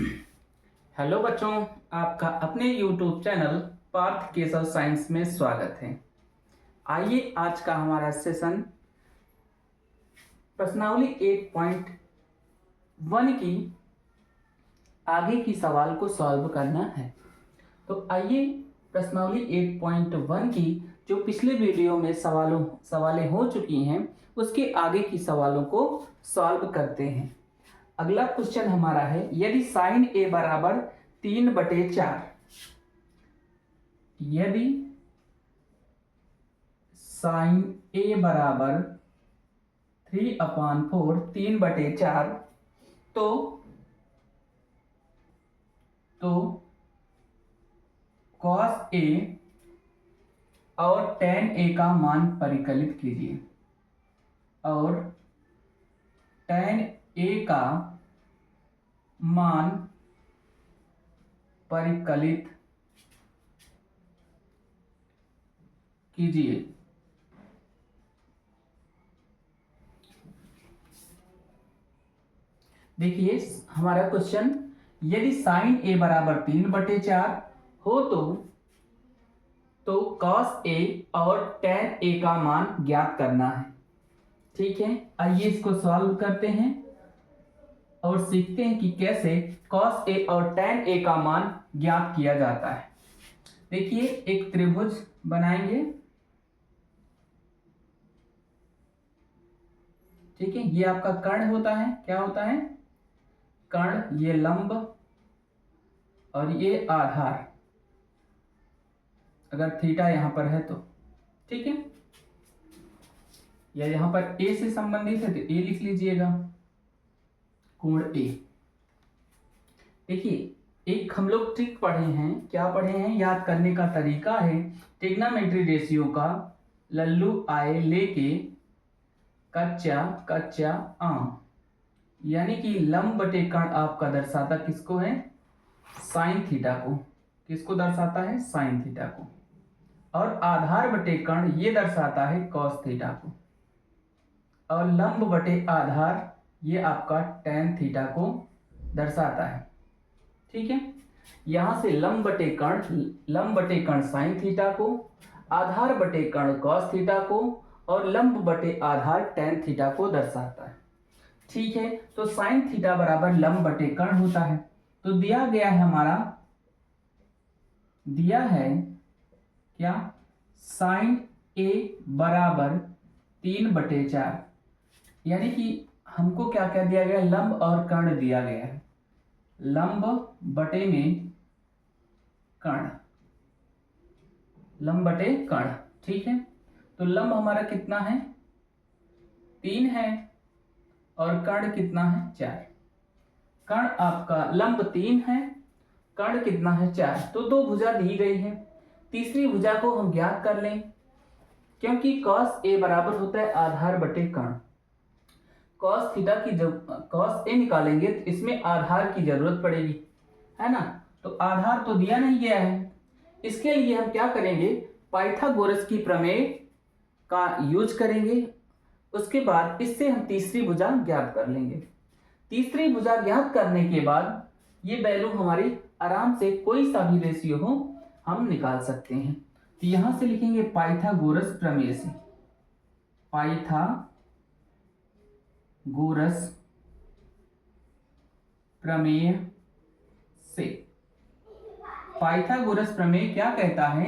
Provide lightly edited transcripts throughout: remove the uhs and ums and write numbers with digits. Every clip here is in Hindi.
हेलो बच्चों, आपका अपने YouTube channel Parth Keshav science में स्वागत है। आइए आज का हमारा सेशन प्रश्नावली 8.1 की आगे की सवाल को सॉल्व करना है। तो आइए प्रश्नावली 8.1 की जो पिछले वीडियो में सवालें हो चुकी हैं उसके आगे की सवालों को सॉल्व करते हैं। अगला क्वेश्चन हमारा है, यदि साइन ए बराबर 3/4, यदि साइन ए बराबर 3/4 3/4 तो कॉस ए और टेन ए का मान परिकलित कीजिए और टेन ए का मान परिकलित कीजिए। देखिए हमारा क्वेश्चन, यदि साइन ए बराबर 3/4 हो तो कॉस ए और टेन ए का मान ज्ञात करना है। ठीक है, आइए इसको सॉल्व करते हैं और सीखते हैं कि कैसे cos a और tan a का मान ज्ञात किया जाता है। देखिए एक त्रिभुज बनाएंगे। ठीक है, ये आपका कर्ण होता है। क्या होता है? कर्ण। ये लंब और ये आधार, अगर थीटा यहां पर है तो। ठीक है, या यहां पर a से संबंधित है तो a लिख लीजिएगा, कोण ए। देखिए एक हम लोग ट्रिक पढ़े हैं। क्या पढ़े हैं? याद करने का तरीका है ट्रिग्नोमेट्री रेशियो का लल्लू आए लेके कच्चा कच्चा आम, यानी कि लंब बटे कर्ण आपका दर्शाता किसको है? साइन थीटा को। किसको दर्शाता है? साइन थीटा को। और आधार बटे कर्ण ये दर्शाता है कॉस थीटा को। और लंब बटे आधार ये आपका टेन थीटा को दर्शाता है। ठीक है, यहां से लंब बटे कर्ण साइन थीटा को, आधार बटे कर्ण कॉस थीटा को और लंब बटे आधार टेन थीटा को दर्शाता है। ठीक है, तो साइन थीटा बराबर लंब बटे कर्ण होता है। तो दिया गया है हमारा, दिया है क्या? साइन ए बराबर 3/4, यानी कि हमको क्या क्या दिया गया? लंब और कर्ण दिया गया है। लंब बटे में कर्ण, लंब बटे कर्ण। ठीक है, तो लंब हमारा कितना है? 3 है और कर्ण कितना है? 4। कर्ण आपका लंब 3 है, कर्ण कितना है? 4। तो 2 भुजा दी गई है। तीसरी भुजा को हम ज्ञात कर लें, क्योंकि कॉस ए बराबर होता है आधार बटे कर्ण। कॉस थीटा की जब कॉस ए निकालेंगे तो इसमें आधार की जरूरत पड़ेगी, है ना? तो आधार तो दिया नहीं गया है। इसके लिए हम क्या करेंगे? पाइथागोरस की प्रमेय का यूज करेंगे। उसके बाद इससे हम तीसरी भुजा ज्ञात कर लेंगे। तीसरी भुजा ज्ञात करने के बाद ये वैल्यू हमारी आराम से कोई सा भी रेशियो हो हम निकाल सकते हैं। तो यहां से लिखेंगे पाइथागोरस प्रमेय से, पाइथागोरस प्रमेय से। पाइथागोरस प्रमेय क्या कहता है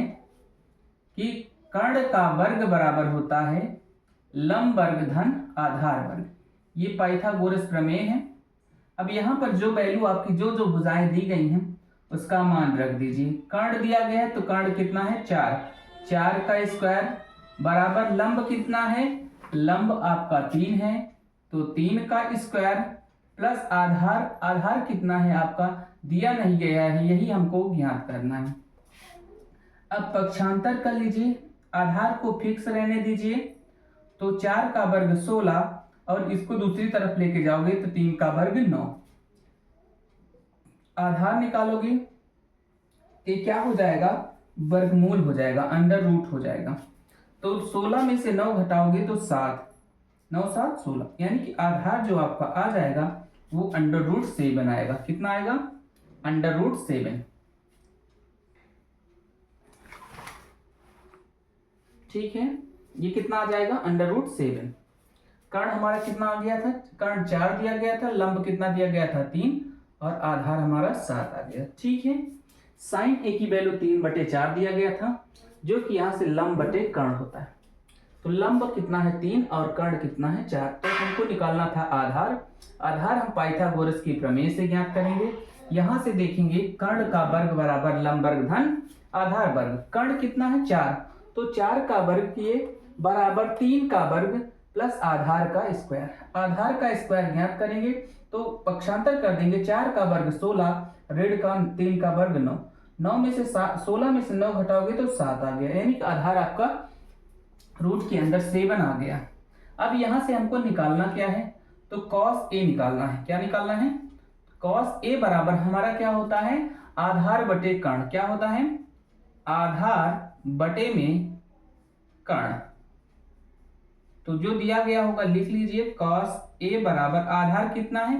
कि कर्ण का वर्ग बराबर होता है लंब वर्ग धन आधार वर्ग। ये पाइथागोरस प्रमेय है। अब यहां पर जो वैल्यू आपकी जो जो भुजाएं दी गई हैं उसका मान रख दीजिए। कर्ण दिया गया है तो कर्ण कितना है? 4। 4 का स्क्वायर बराबर लंब कितना है? लंब आपका 3 है तो 3 का स्क्वायर प्लस आधार, आधार कितना है आपका? दिया नहीं गया है, यही हमको ज्ञात करना है। अब पक्षांतर कर लीजिए, आधार को फिक्स रहने दीजिए। तो 4 का वर्ग 16 और इसको दूसरी तरफ लेके जाओगे तो 3 का वर्ग 9। आधार निकालोगे ये क्या हो जाएगा? वर्गमूल हो जाएगा, अंडर रूट हो जाएगा। तो 16 में से 9 घटाओगे तो 7, 9 7 16, यानी कि आधार जो आपका आ जाएगा वो अंडर रूट से बनाएगा। कितना आएगा? √7। ठीक है, ये कितना आ जाएगा √7। कर्ण हमारा कितना आ गया था, कर्ण 4 दिया गया था, लंब कितना दिया गया था 3, और आधार हमारा 7 आ गया। ठीक है, साइन ए की वैल्यू 3/4 दिया गया था, जो कि यहाँ से लंब बटे कर्ण होता है। तो लंब कितना है 3 और कर्ण कितना है 4। तो हमको निकालना था आधार। आधार हम पाइथागोरस की प्रमेय से ज्ञात करेंगे। यहाँ से देखेंगे कर्ण का वर्ग बराबर लंब वर्ग धन आधार वर्ग। कर्ण कितना है 4, तो 4 का वर्ग किए बराबर 3 का वर्ग प्लस आधार का स्क्वायर। आधार का स्क्वायर ज्ञात करेंगे तो पक्षांतर कर देंगे। 4 का वर्ग 16, ऋण का 3 का वर्ग 9, 9 में से 16 में से 9 घटाओगे तो 7 आ गया, यानी कि आधार आपका रूट के अंदर 7 आ गया। अब यहां से हमको निकालना क्या है, तो cos a निकालना है। क्या निकालना है, cos a बराबर हमारा क्या होता है, आधार बटे कर्ण। क्या होता है, आधार बटे में कर्ण। तो जो दिया गया होगा लिख लीजिए, cos a बराबर आधार कितना है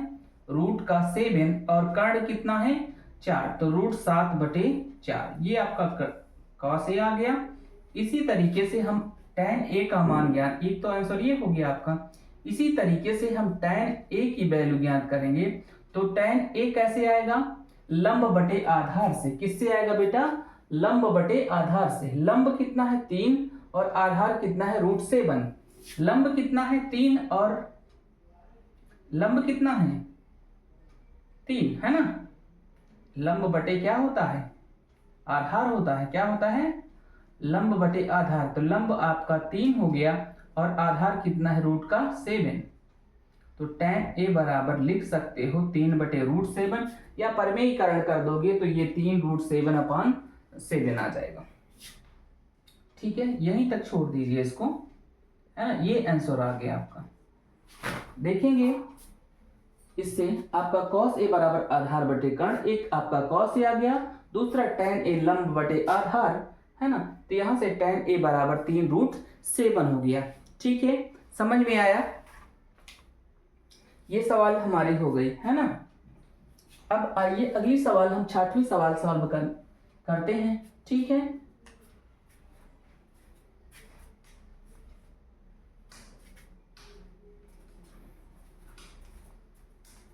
√7 और कर्ण कितना है 4, तो √7/4। ये आपका cos a आ गया। इसी तरीके से हम tan a का मान ज्ञात, एक तो आंसर ये हो गया आपका। इसी तरीके से हम tan a की वैल्यू ज्ञात करेंगे। तो tan a कैसे आएगा, लंब बटे आधार से। किससे आएगा बेटा, लंब बटे आधार से। लंब कितना है 3 और आधार कितना है √7। लंब कितना है 3 और लंब कितना है 3, है ना। लंब बटे क्या होता है, आधार होता है। क्या होता है, लंब बटे आधार। तो लंब आपका 3 हो गया और आधार कितना है √7। तो tan a बराबर लिख सकते हो 3/√7, या परमेयीकरण कर दोगे तो ये 3√7/7 आ जाएगा। ठीक है, यहीं तक छोड़ दीजिए इसको, है ना। ये आंसर आ गया आपका। देखेंगे इससे आपका cos a बराबर आधार बटे कर्ण, एक आपका cos a आ गया, दूसरा tan a लंब बटे आधार, है ना। तो यहां से tan a बराबर 3√7 हो गया। ठीक है, समझ में आया। ये सवाल हमारी हो गई, है ना। अब आइए अगली सवाल हम 6वां सवाल सॉल्व करते हैं। ठीक है,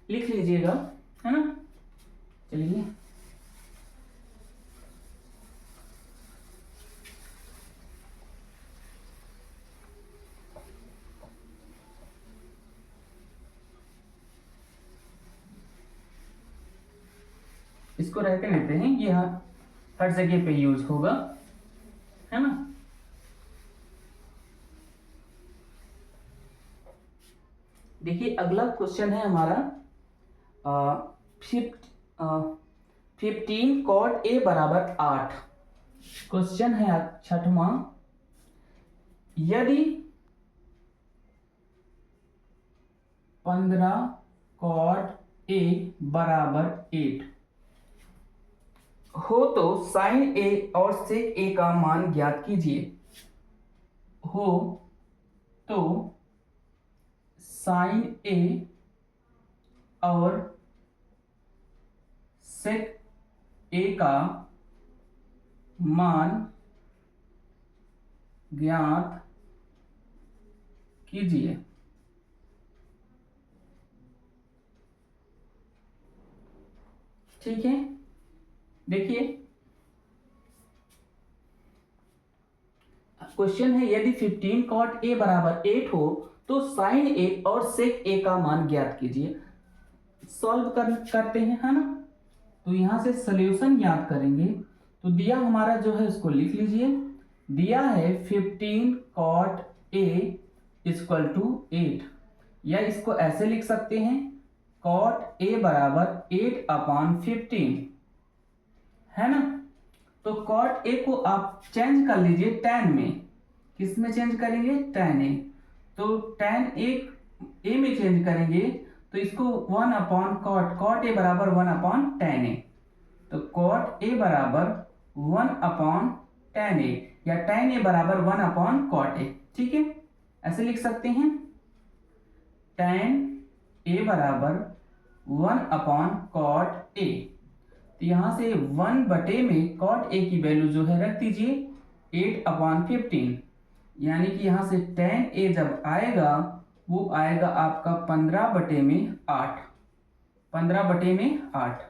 लिख लीजिएगा, है ना। चलिए इसको रहते देते हैं, ये हर जगह पे यूज होगा, है ना। देखिए अगला क्वेश्चन है हमारा 15 cot a बराबर 8। क्वेश्चन है 6वां, यदि 15 cot a बराबर 8 हो तो साइन a और सेक a का मान ज्ञात कीजिए। हो तो साइन a और सेक a का मान ज्ञात कीजिए। ठीक है, देखिए क्वेश्चन है यदि 15 cot a बराबर 8 हो तो साइन a और सेक a का मान ज्ञात कीजिए। सॉल्व करते हैं, है ना। तो यहां से सॉल्यूशन ज्ञात करेंगे। तो दिया हमारा जो है उसको लिख लीजिए। दिया है 15 cot a = 8, या इसको ऐसे लिख सकते हैं cot a बराबर 8/15, है ना। तो cot a को आप चेंज कर लीजिए tan में। किस में चेंज करेंगे, tan a। तो tan a में चेंज करेंगे तो इसको 1/cot a बराबर 1/tan a। तो cot a बराबर 1/tan a, या tan a बराबर 1/cot a। ठीक है, ऐसे लिख सकते हैं tan a बराबर 1/cot a। तो यहाँ से 1 में cot A की वैल्यू जो है रख दीजिए 8/15, यानी कि यहाँ से tan A जब आएगा वो आएगा आपका 15/8, 15/8।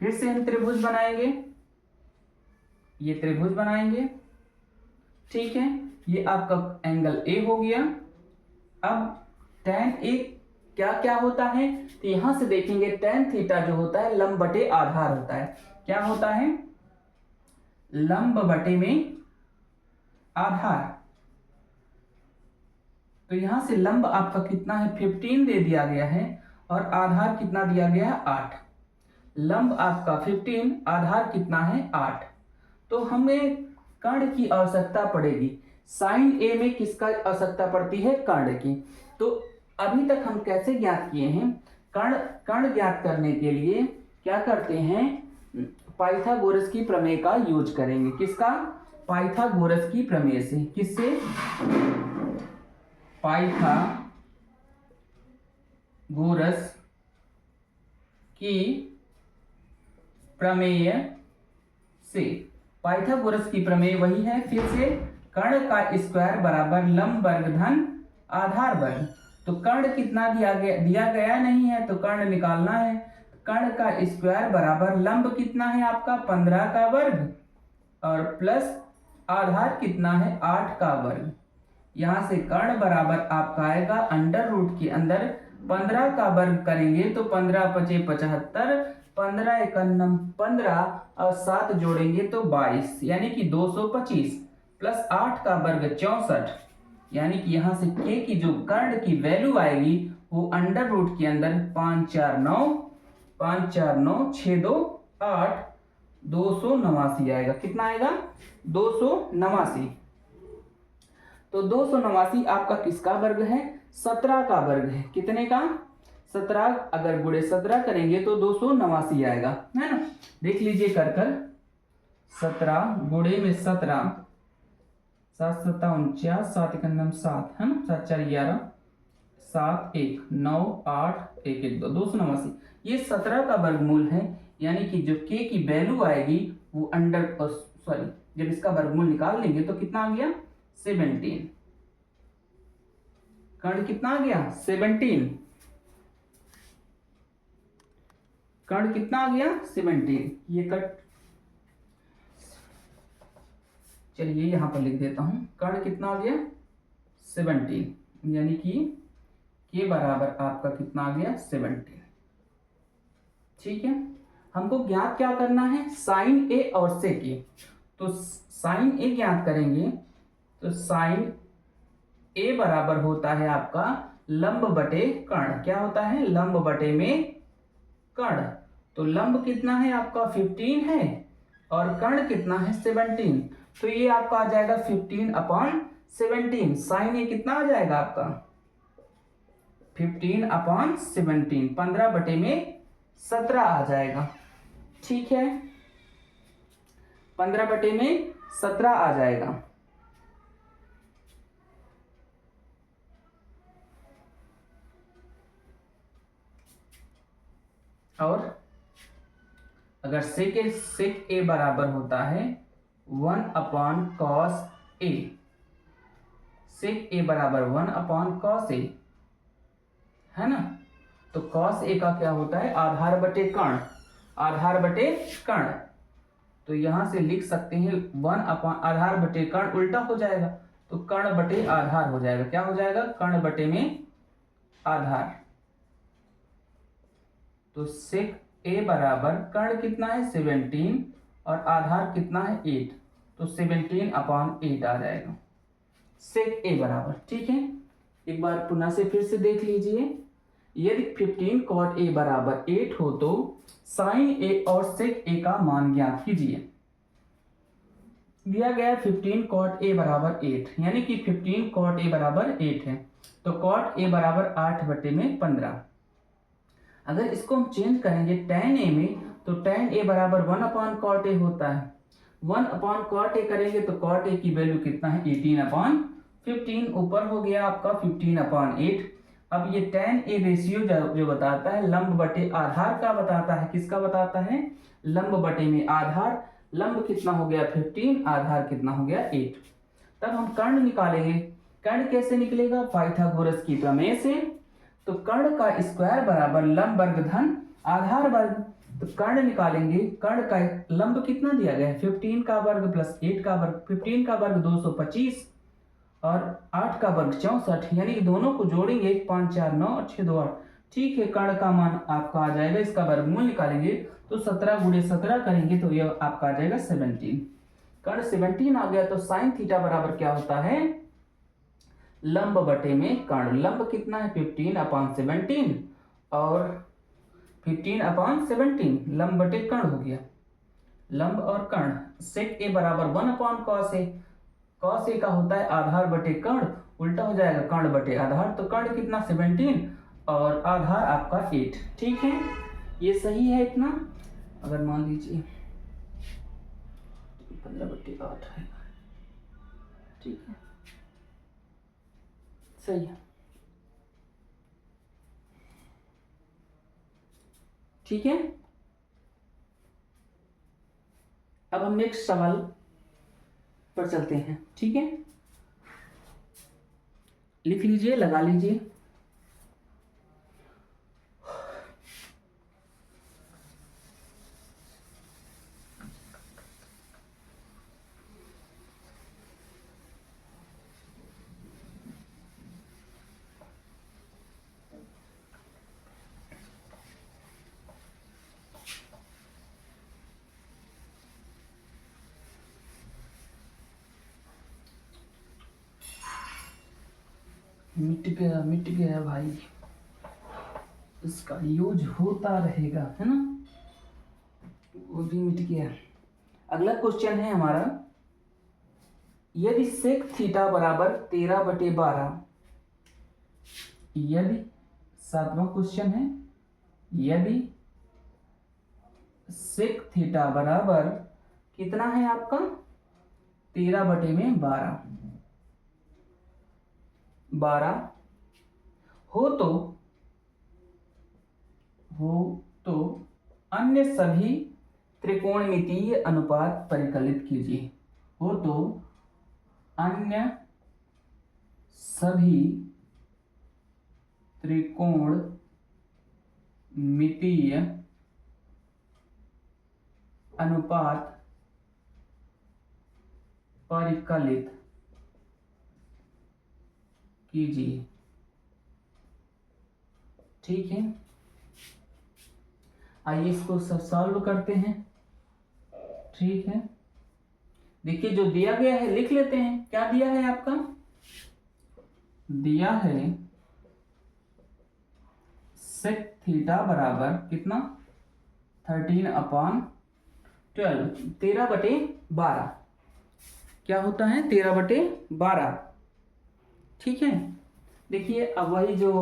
फिर से हम त्रिभुज बनाएंगे, ये त्रिभुज बनाएंगे, ठीक है। ये आपका एंगल A हो गया। अब tan A क्या क्या होता है, तो यहां से देखेंगे tan थीटा जो होता है लंब बटे आधार होता है। क्या होता है? लंब बटे में आधार। तो यहां से लंब आपका कितना है 15 दे दिया गया है और आधार कितना दिया गया है 8। लंब आपका 15, आधार कितना है 8। तो हमें कर्ण की आवश्यकता पड़ेगी। साइन ए में किसका आवश्यकता पड़ती है? कर्ण की। तो अभी तक हम कैसे ज्ञात किए हैं? कर्ण ज्ञात करने के लिए क्या करते हैं? पाइथागोरस की प्रमेय का यूज करेंगे। किसका? पाइथागोरस की प्रमेय से। किससे? पाइथागोरस की प्रमेय से। पाइथागोरस की प्रमेय वही है। फिर से कर्ण का स्क्वायर बराबर लंब वर्ग धन आधार वर्ग। तो कर्ण कितना दिया गया नहीं है, तो कर्ण निकालना है। कर्ण का स्क्वायर बराबर लंब कितना है आपका 15 का वर्ग और प्लस आधार कितना है 8 का वर्ग। यहां से कर्ण बराबर आपका आएगा अंडर रूट के अंदर 15 का वर्ग करेंगे तो 15 × 5 = 75, 15 × 1 = 15 और 7 जोड़ेंगे तो 22, यानी कि 225 प्लस 8 का वर्ग 64, यानी कि यहाँ से k की जो कर्ण की वैल्यू आएगी वो अंडर रूट के अंदर 5 4 9 6 2 8 289 आएगा। कितना आएगा? 289। तो 289 आपका किसका वर्ग है? 17 का वर्ग है। कितने का? 17। अगर गुणे 17 करेंगे तो 289 आएगा, है ना। देख लीजिए कर 17 गुणे में 17, 7 7 49, 7 1 7, है ना, 7 4 11, 7 1 9 8 1 1 2, 289। ये 17 का वर्गमूल है, यानी कि जो k की वैल्यू आएगी वो अंडर सॉरी जब इसका वर्गमूल निकाल लेंगे तो कितना आ गया? 17। कर्ण कितना आ गया? 17। कर्ण कितना आ गया? 17। ये कट चलिए यहां पर लिख देता हूं। कर्ण कितना आ गया? 17, यानी कि k बराबर आपका कितना आ गया? 17। ठीक है। हमको ज्ञात क्या करना है? साइन ए और सेक ए। तो साइन ए ज्ञात करेंगे तो साइन ए बराबर होता है आपका लंब बटे कर्ण। क्या होता है? लंब बटे में कर्ण। तो लंब कितना है आपका 15 है और कर्ण कितना है 17। तो ये आपका आ जाएगा 15/17। साइन ए कितना आ जाएगा आपका 15/17, 15/17 आ जाएगा। ठीक है, 15/17 आ जाएगा। और अगर सेक ए बराबर होता है 1/cos a, सेक ए बराबर 1/cos a, है ना। तो cos a का क्या होता है? आधार बटे कर्ण, आधार बटे कर्ण। तो यहां से लिख सकते हैं 1 आधार बटे कर्ण उल्टा हो जाएगा, तो कर्ण बटे आधार हो जाएगा। क्या हो जाएगा? कर्ण बटे में आधार। तो सेक ए बराबर कर्ण कितना है 17 और आधार कितना है 8, तो 17/8 आ जाएगा सेक ए बराबर। ठीक है, एक बार पुनः से फिर से देख लीजिए। यदि 15 cot a बराबर 8 हो तो साइन ए और सेक ए का मान ज्ञात कीजिए। दिया गया 15 cot a बराबर 8, यानी कि 15 cot a बराबर 8 है, तो cot a बराबर 8/15। अगर इसको हम चेंज करेंगे tan a में, तो tan a बराबर 1/cot a होता है। 1/cot a करेंगे तो cot a की वैल्यू कितना है 18/15। ऊपर हो गया आपका 15/8, अब ये tan a रेशियो जो बताता है लंब बटे आधार का बताता है, किसका बताता है? लंब बटे में आधार। लंब कितना हो गया 15, आधार कितना हो गया 8। तब हम कर्ण निकालेंगे। कर्ण कैसे निकलेगा? पाइथागोरस की प्रमेय से। तो कर्ण का स्क्वायर बराबर लंब वर्ग धन आधार वर्ग। तो कर्ण निकालेंगे। कर्ण का लंब कितना दिया गया है? 15 का वर्ग प्लस 8 का वर्ग। 15 का वर्ग 225 और 8 का वर्ग 64, यानी कि दोनों को जोड़ेंगे 5 4 9 और 6 2 8। ठीक है, कर्ण का मान आपका आ जाएगा, इसका वर्गमूल निकालेंगे तो 17 गुणे 17 करेंगे तो यह आपका आ जाएगा 17। कर्ण 17 आ गया तो साइन थीटा बराबर क्या होता है? लंब बटे में कर्ण। लंब कितना है? 15/17 और 15/17 लंब बटे कर्ण हो गया। लंब और कर्ण। सेक ए बराबर 1/cos ए। cos ए का होता है आधार बटे कर्ण, उल्टा हो जाएगा कर्ण बटे आधार। तो कर्ण कितना 17 और आधार आपका 8। ठीक है, ये सही है इतना। अगर मान लीजिए 15/8 है, ठीक है, सही है, ठीक है। अब हम नेक्स्ट सवाल पर चलते हैं, ठीक है। लिख लीजिए, लगा लीजिए। मिट गया भाई, इसका यूज होता रहेगा, है ना। वो भी मिट गया। अगला क्वेश्चन है हमारा, यदि सेक थीटा बराबर 13/12, यदि 7वां क्वेश्चन है, यदि सेक थीटा बराबर कितना है आपका 13/12 हो तो अन्य सभी त्रिकोणमितीय अनुपात परिकलित कीजिए। हो तो अन्य सभी त्रिकोणमितीय अनुपात परिकलित कीजिए। ठीक है, आइए इसको सब सॉल्व करते हैं। ठीक है, देखिए जो दिया गया है लिख लेते हैं। क्या दिया है आपका? दिया है सेक थीटा बराबर कितना 13/12, 13/12 क्या होता है 13/12। ठीक है, देखिए अब वही जो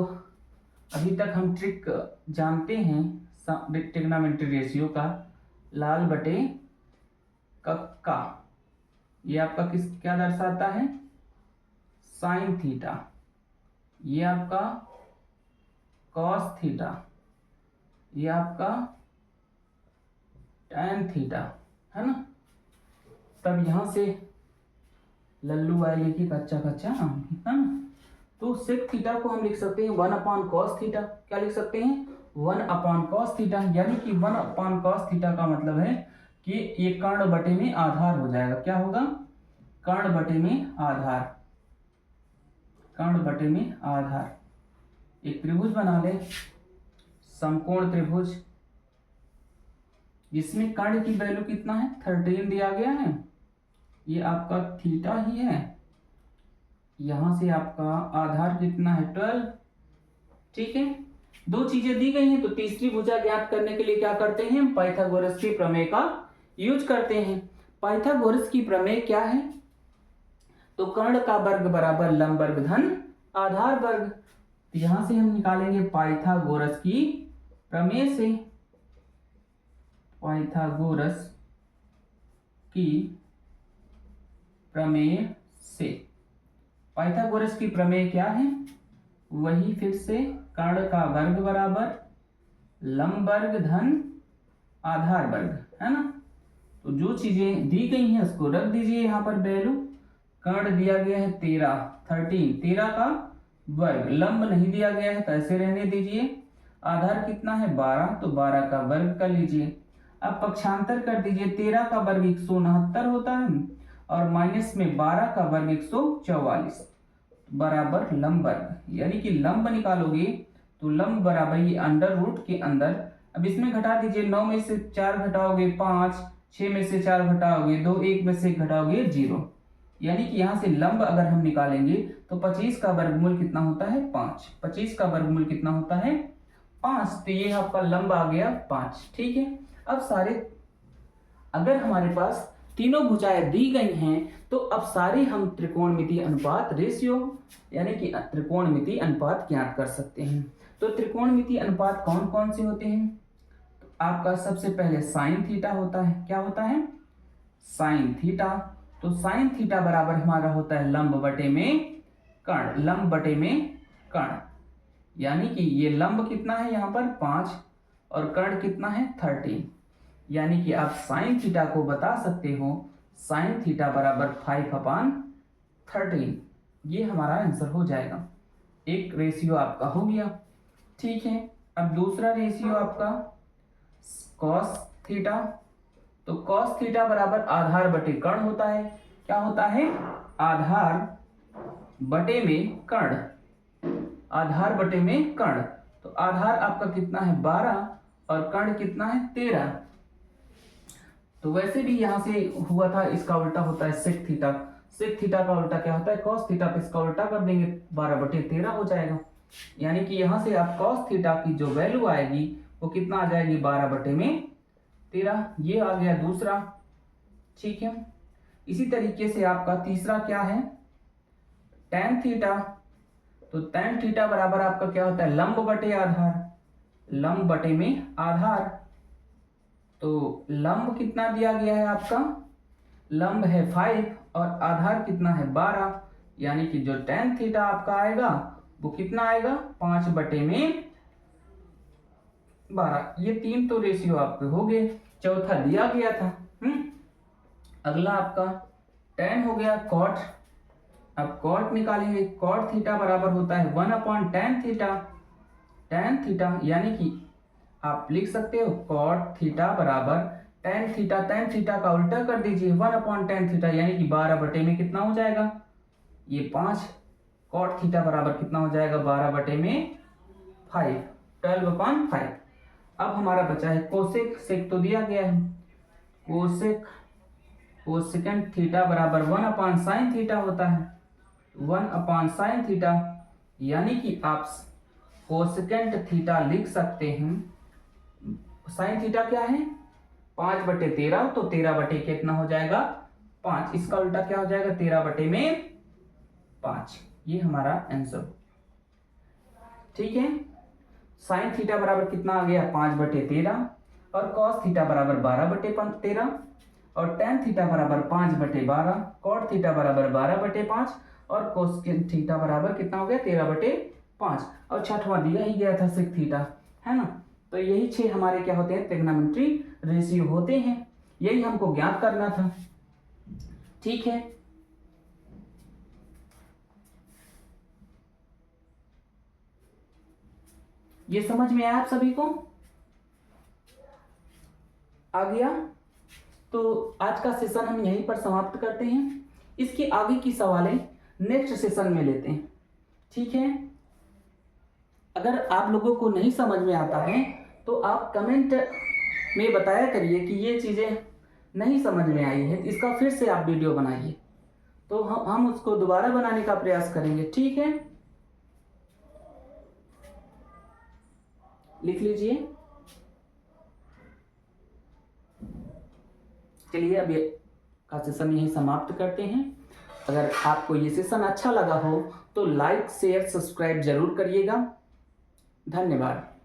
अभी तक हम ट्रिक जानते हैं ट्रिग्नोमेट्री रेशियो का, लाल बटे कक्का, ये आपका क्या दर्शाता है? Sine theta. ये आपका कॉस थीटा, ये आपका टैन थीटा, है ना। तब यहां से लल्लू वाले की कच्चा कच्चा है ना। तो सेक थीटा को हम लिख सकते हैं 1/cos थीटा। क्या लिख सकते हैं? 1/cos थीटा, यानी कि 1/cos थीटा का मतलब है कि ये कर्ण बटे में आधार हो जाएगा। क्या होगा? कर्ण बटे में आधार, कर्ण बटे में आधार। एक त्रिभुज बना ले, समकोण त्रिभुज, जिसमें कर्ण की वैल्यू कितना है 13 दिया गया है। ये आपका थीटा ही है। यहां से आपका आधार कितना है 12। ठीक है, दो चीजें दी गई हैं तो तीसरी भुजा ज्ञात करने के लिए क्या करते हैं? हम पाइथागोरस की प्रमेय का यूज करते हैं। पाइथागोरस की प्रमेय क्या है? तो कर्ण का वर्ग बराबर लंब वर्ग धन आधार वर्ग। तो यहां से हम निकालेंगे पाइथागोरस की प्रमेय से, पाइथागोरस की प्रमेय से। पाइथागोरस की प्रमेय क्या है? वही फिर से कर्ण का वर्ग बराबर लंब वर्ग धन आधार वर्ग, है ना। तो जो चीजें दी गई हैं उसको रख दीजिए यहाँ पर वैल्यू। कर्ण दिया गया है 13 का वर्ग, लंब नहीं दिया गया है तो ऐसे रहने दीजिए। आधार कितना है 12, तो 12 का वर्ग कर लीजिए। अब पक्षांतर कर दीजिए, 13 का वर्ग 169 होता है और माइनस में 12 का वर्ग 144 बराबर लंब वर्ग। यानी कि लंब निकालोगे तो लंब बराबर ये अंडर रूट के अंदर, अब इसमें घटा दीजिए, 9 में से 4 घटाओगे 5, 6 में से 4 घटाओगे 2, 1 में से घटाओगे 0। यानी कि यहाँ से लंब अगर हम निकालेंगे तो 25 का वर्गमूल कितना होता है 5। 25 का वर्गमूल कितना होता है 5, तो ये आपका लंब आ गया 5। ठीक है, अब सारे अगर हमारे पास तीनों भुजाएं दी गई हैं तो अब सारे हम त्रिकोणमितीय अनुपात रेशियो यानी कि त्रिकोणमितीय अनुपात ज्ञात कर सकते हैं। तो त्रिकोणमितीय अनुपात कौन कौन से होते हैं? तो आपका सबसे पहले साइन थीटा होता है। क्या होता है? Sine theta. तो साइन थीटा बराबर हमारा होता है लंब बटे में कर्ण, लंब बटे में कर्ण। यानी कि ये लंब कितना है यहाँ पर 5 और कर्ण कितना है 13। यानी कि आप साइन थीटा को बता सकते हो साइन थीटा बराबर 5/13। ये हमारा आंसर हो जाएगा। एक रेशियो आपका हो गया। ठीक है, अब दूसरा रेशियो आपका कॉस थीटा। तो कॉस थीटा बराबर आधार बटे कर्ण होता है। क्या होता है? आधार बटे में कर्ण, आधार बटे में कर्ण। तो आधार आपका कितना है 12 और कर्ण कितना है 13। तो वैसे भी यहां से हुआ था, इसका उल्टा होता है सेक थीटा। सेक थीटा का उल्टा क्या होता है? Cos theta. तो इसका उल्टा कर देंगे 12/13 हो जाएगा। यानी कि यहां से आप कॉस थीटा की जो वैल्यू आएगी वो कितना आ जाएगी 12/13। ये आ गया दूसरा। ठीक है, इसी तरीके से आपका तीसरा क्या है? tan theta. तो tan थीटा बराबर आपका क्या होता है? लंब बटे आधार, लंब बटे में आधार। तो लंब कितना दिया गया है आपका? लंब है 5 और आधार कितना है 12। यानी कि जो tan थीटा आपका आएगा वो कितना आएगा 5/12। ये 3 तो रेशियो आपके हो गए। चौथा दिया गया था। अगला आपका tan हो गया cot। अब cot निकालेंगे। cot थीटा बराबर होता है 1/tan थीटा। tan थीटा यानी कि आप लिख सकते हो cot थीटा बराबर tan थीटा। tan थीटा का उल्टा कर दीजिए 1/tan थीटा, यानी कि 12 बटे में कितना हो जाएगा? ये 5। cot थीटा बराबर कितना हो जाएगा? 12 बटे में 5, 12/5। अब हमारा बचा है कोसेक। सेक तो दिया गया है। कोसेक, कोसेकेंट थीटा बराबर 1/sin थीटा होता है। 1/sin थीटा यानी कि आप कोसेकेंट थीटा लिख सकते हैं। साइन थीटा क्या है? 5/13। तो 13 बटे कितना हो जाएगा? 5। इसका उल्टा क्या हो जाएगा? 13 बटे में 5। ये हमारा आंसर। ठीक है, साइन थीटा बराबर कितना आ गया? 5/13 और कॉस थीटा बराबर 12/13 और tan थीटा बराबर 5/12। कॉट थीटा बराबर 12/5 और कोसेकेंट थीटा बराबर कितना हो गया? 13/5। और छठवां दिया ही गया था सेक थीटा, है ना। तो यही 6 हमारे क्या होते हैं? ट्रिग्नोमेट्री रेशियो होते हैं। यही हमको ज्ञात करना था। ठीक है, ये समझ में आया आप सभी को? आ गया? तो आज का सेशन हम यहीं पर समाप्त करते हैं। इसके आगे की सवालें नेक्स्ट सेशन में लेते हैं। ठीक है, अगर आप लोगों को नहीं समझ में आता है तो आप कमेंट में बताया करिए कि ये चीज़ें नहीं समझ में आई है, इसका फिर से आप वीडियो बनाइए, तो हम उसको दोबारा बनाने का प्रयास करेंगे। ठीक है, लिख लीजिए। चलिए अब ये का सेशन यहीं समाप्त करते हैं। अगर आपको ये सेशन अच्छा लगा हो तो लाइक शेयर सब्सक्राइब जरूर करिएगा। धन्यवाद।